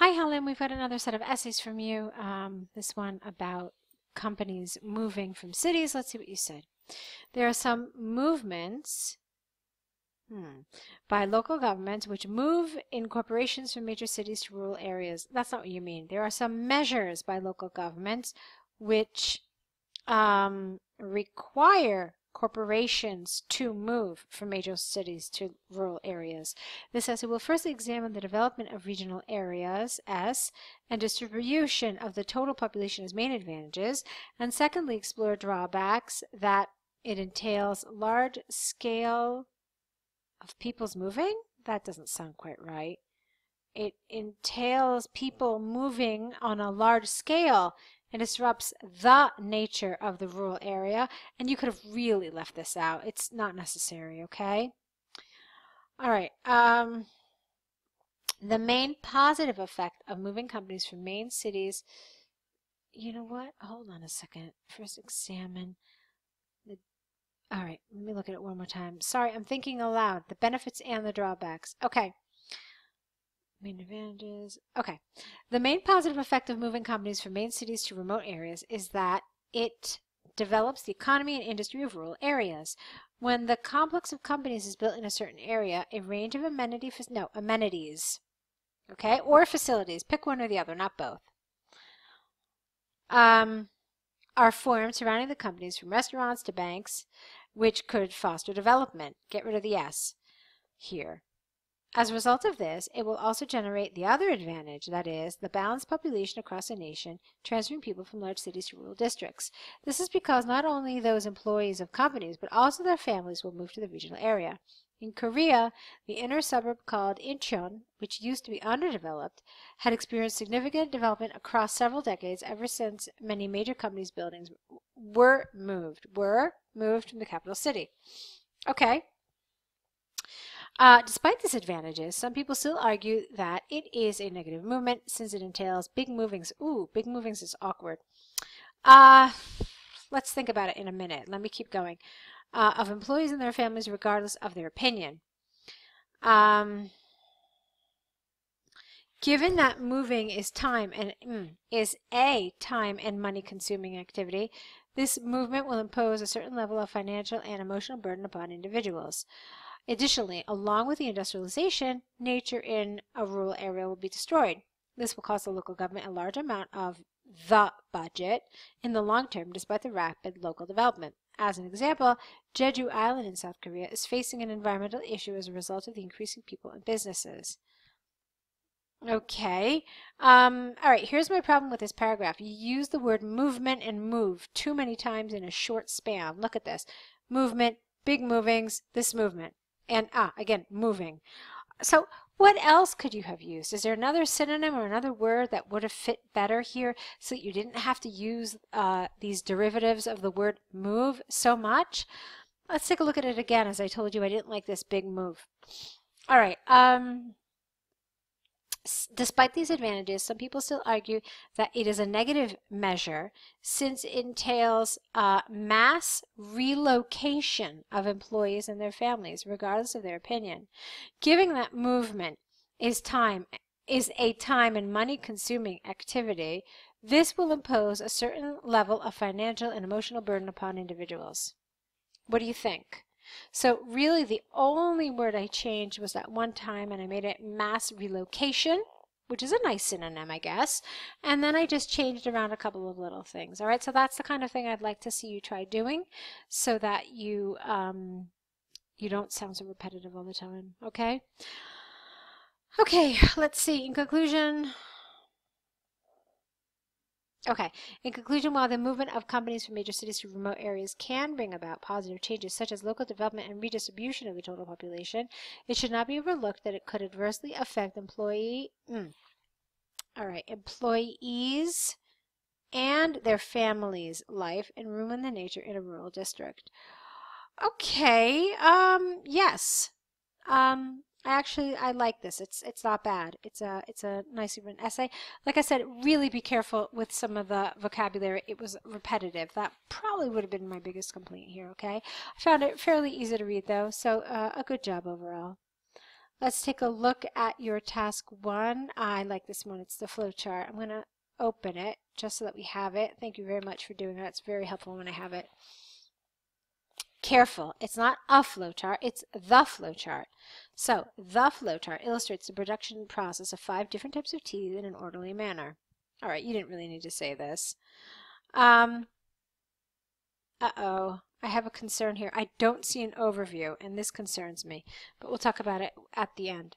Hi, Halim. We've got another set of essays from you. This one about companies moving from cities. Let's see what you said. There are some movements by local governments which move in corporations from major cities to rural areas. That's not what you mean. There are some measures by local governments which require corporations to move from major cities to rural areas. This essay will first examine the development of regional areas, S, and distribution of the total population as main advantages, and secondly explore drawbacks that it entails large scale of people's moving? That doesn't sound quite right. It entails people moving on a large scale and disrupts the nature of the rural area. And you could have really left this out. It's not necessary, okay? All right. The main positive effect of moving companies from main cities. You know what? Hold on a second. First examine the. All right. Let me look at it one more time. Sorry, I'm thinking aloud. The benefits and the drawbacks. Okay. Main advantages. Okay. The main positive effect of moving companies from main cities to remote areas is that it develops the economy and industry of rural areas. When the complex of companies is built in a certain area, a range of amenities, okay, or facilities, pick one or the other, not both, are formed surrounding the companies from restaurants to banks, which could foster development. Get rid of the S here. As a result of this, it will also generate the other advantage, that is, the balanced population across a nation, transferring people from large cities to rural districts. This is because not only those employees of companies, but also their families will move to the regional area. In Korea, the inner suburb called Incheon, which used to be underdeveloped, had experienced significant development across several decades ever since many major companies' buildings were moved from the capital city. Okay. Despite disadvantages, some people still argue that it is a negative movement since it entails big movings. Ooh, big movings is awkward. Let's think about it in a minute. Let me keep going. Of employees and their families regardless of their opinion. Given that moving is a time and money consuming activity, this movement will impose a certain level of financial and emotional burden upon individuals. Additionally, along with the industrialization, nature in a rural area will be destroyed. This will cost the local government a large amount of the budget in the long term, despite the rapid local development. As an example, Jeju Island in South Korea is facing an environmental issue as a result of the increasing people and businesses. Okay. All right, here's my problem with this paragraph. You use the word movement and move too many times in a short span. Look at this. Movement, big movings, this movement. And, again, moving. So what else could you have used? Is there another synonym or another word that would have fit better here so that you didn't have to use these derivatives of the word move so much? Let's take a look at it again. As I told you, I didn't like this big move. All right. Despite these advantages, some people still argue that it is a negative measure since it entails mass relocation of employees and their families, regardless of their opinion. Given that movement is a time and money-consuming activity, this will impose a certain level of financial and emotional burden upon individuals. What do you think? So really the only word I changed was that one time, and I made it mass relocation, which is a nice synonym, I guess. And then I just changed around a couple of little things. All right, so that's the kind of thing I'd like to see you try doing so that you don't sound so repetitive all the time, okay? Okay, let's see. In conclusion, while the movement of companies from major cities to remote areas can bring about positive changes such as local development and redistribution of the total population, it should not be overlooked that it could adversely affect employees and their families' life and ruin the nature in a rural district. Okay, yes. I like this. It's not bad. It's a nicely written essay. Like I said, really be careful with some of the vocabulary. It was repetitive. That probably would have been my biggest complaint here, okay? I found it fairly easy to read though, so a good job overall. let's take a look at your task 1. I like this one. It's the flow chart. I'm going to open it just so that we have it. Thank you very much for doing that. It's very helpful when I have it. Careful, it's not a flow chart, it's the flow chart. So, the flow chart illustrates the production process of 5 different types of tea in an orderly manner. All right, you didn't really need to say this. Uh-oh, I have a concern here. I don't see an overview, and this concerns me, but we'll talk about it at the end.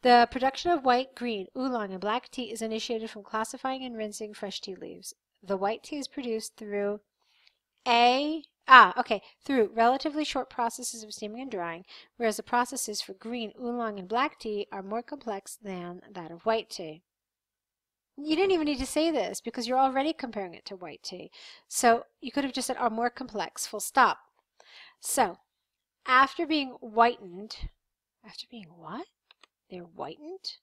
The production of white, green, oolong, and black tea is initiated from classifying and rinsing fresh tea leaves. The white tea is produced through through relatively short processes of steaming and drying, whereas the processes for green, oolong, and black tea are more complex than that of white tea. You didn't even need to say this because you're already comparing it to white tea. So you could have just said are more complex, full stop. So after being whitened, after being what? They're whitened?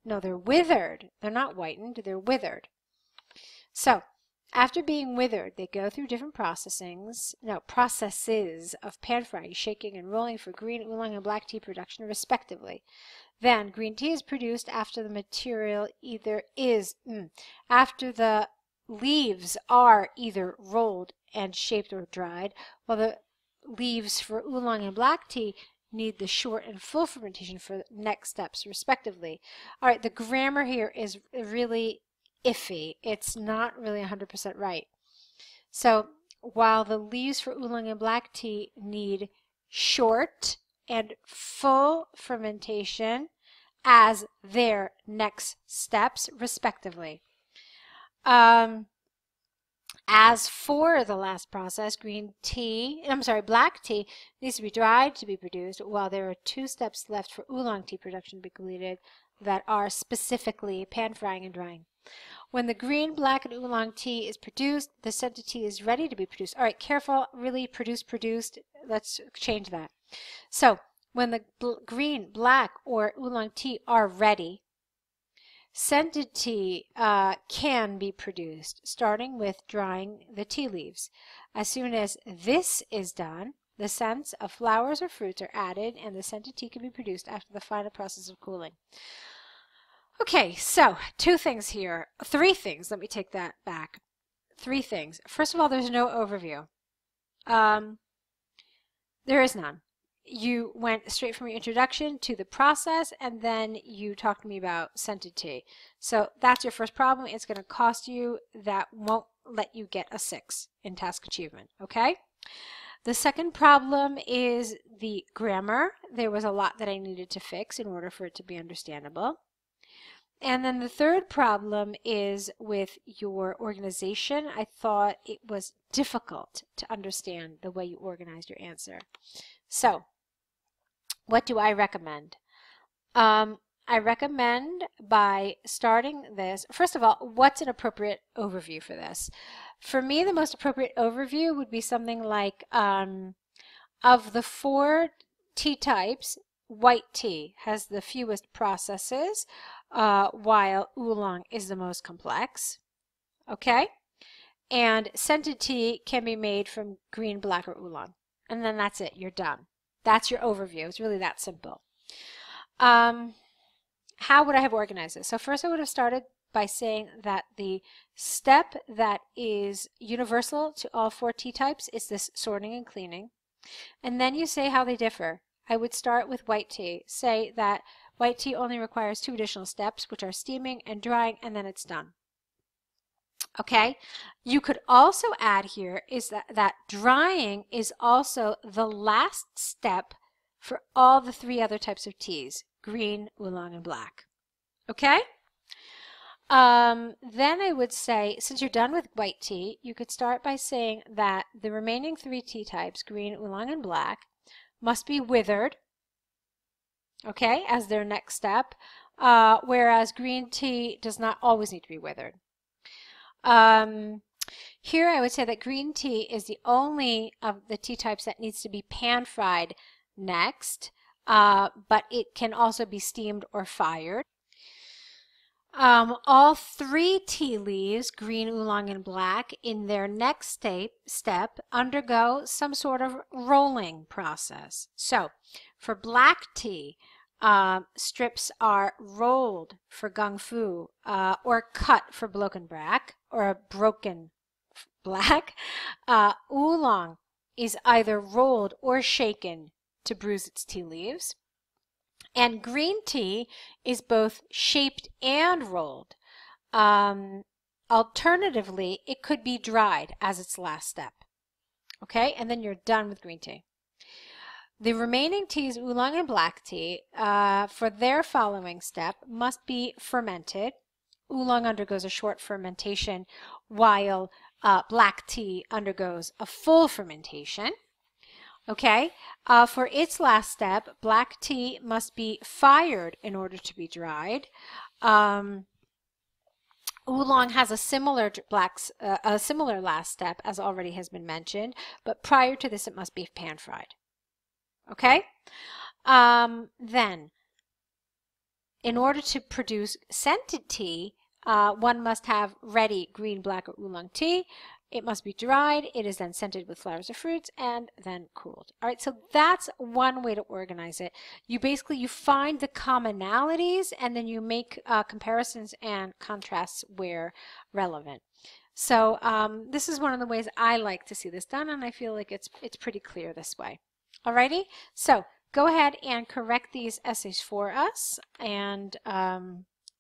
No, they're withered. They're not whitened, they're withered. So after being withered, they go through different processes of pan frying, shaking, and rolling for green, oolong, and black tea production, respectively. Then, green tea is produced after the after the leaves are either rolled and shaped or dried, while the leaves for oolong and black tea need the short and full fermentation for the next steps, respectively. All right, the grammar here is really iffy. It's not really 100% right. So while the leaves for oolong and black tea need short and full fermentation as their next steps, respectively. As for the last process, black tea needs to be dried to be produced, while there are 2 steps left for oolong tea production to be completed that are specifically pan frying and drying. When the green, black, and oolong tea is produced, the scented tea is ready to be produced. All right, careful, really, produced. Let's change that. So, when the green, black, or oolong tea are ready, scented tea can be produced, starting with drying the tea leaves. As soon as this is done, the scents of flowers or fruits are added, and the scented tea can be produced after the final process of cooling. Okay, so 2 things here. 3 things. Let me take that back. 3 things. First of all, there's no overview. There is none. You went straight from your introduction to the process, and then you talked to me about scented tea. So that's your first problem. It's going to cost you. That won't let you get a 6 in task achievement, okay? The second problem is the grammar. There was a lot that I needed to fix in order for it to be understandable. And then the third problem is with your organization. I thought it was difficult to understand the way you organized your answer. So, what do I recommend? I recommend by starting this, first of all, what's an appropriate overview for this? For me, the most appropriate overview would be something like, of the 4 tea types, white tea has the fewest processes, while oolong is the most complex. Okay? And scented tea can be made from green, black, or oolong. And then that's it. You're done. That's your overview. It's really that simple. How would I have organized this? So first I would have started by saying that the step that is universal to all 4 tea types is this sorting and cleaning. And then you say how they differ. I would start with white tea. Say that white tea only requires 2 additional steps, which are steaming and drying, and then it's done. Okay? You could also add here is that drying is also the last step for all the 3 other types of teas, green, oolong, and black. Okay? Then I would say, since you're done with white tea, you could start by saying that the remaining 3 tea types, green, oolong, and black, must be withered, okay, as their next step, whereas green tea does not always need to be withered. Here I would say that green tea is the only of the tea types that needs to be pan-fried next, but it can also be steamed or fired. All 3 tea leaves, green, oolong, and black, in their next step undergo some sort of rolling process. So, for black tea, strips are rolled for gung fu, or cut for broken black, or a broken black. Oolong is either rolled or shaken to bruise its tea leaves. And green tea is both shaped and rolled. Alternatively, it could be dried as its last step. Okay, and then you're done with green tea. The remaining teas, oolong and black tea, for their following step must be fermented. Oolong undergoes a short fermentation while black tea undergoes a full fermentation. Okay, for its last step, black tea must be fired in order to be dried. Oolong has a similar last step, as already has been mentioned, but prior to this, it must be pan fried. Okay, then in order to produce scented tea, one must have ready green, black, or oolong tea. It must be dried. It is then scented with flowers or fruits and then cooled. All right, so that's one way to organize it. You find the commonalities and then you make comparisons and contrasts where relevant. So this is one of the ways I like to see this done, and I feel like it's pretty clear this way. Alrighty, so go ahead and correct these essays for us, and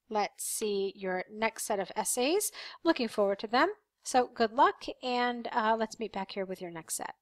let's see your next set of essays. Looking forward to them. So good luck, and let's meet back here with your next set.